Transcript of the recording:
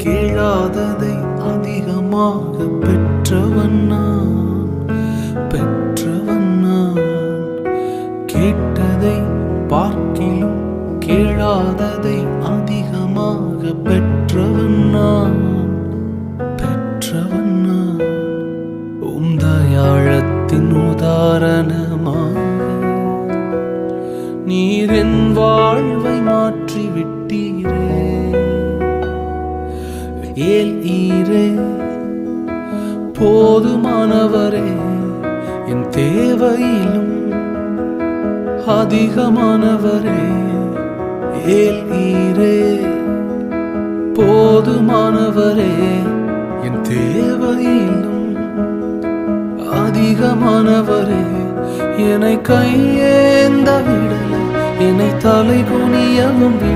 கேளாததை அதிகமாக பெற்றவன் நான். கேட்டதை பார்க்கிலும் கேளாததை அதிகமாக பெற்றவன் நான். தயாளத்தின் உதாரணமாக நீர் என் வாழ்வை மாற்றி விட்டீரே. ஏல் ஈரே போதுமானவரே, என் தேவையிலும் அதிகமானவரே. ஏல் ஈரே போதுமானவரே, என் தேவையிலும் அதிகமானவரே. என்னை கையேந்த விடலை, என்னை தலை குனியவும் விட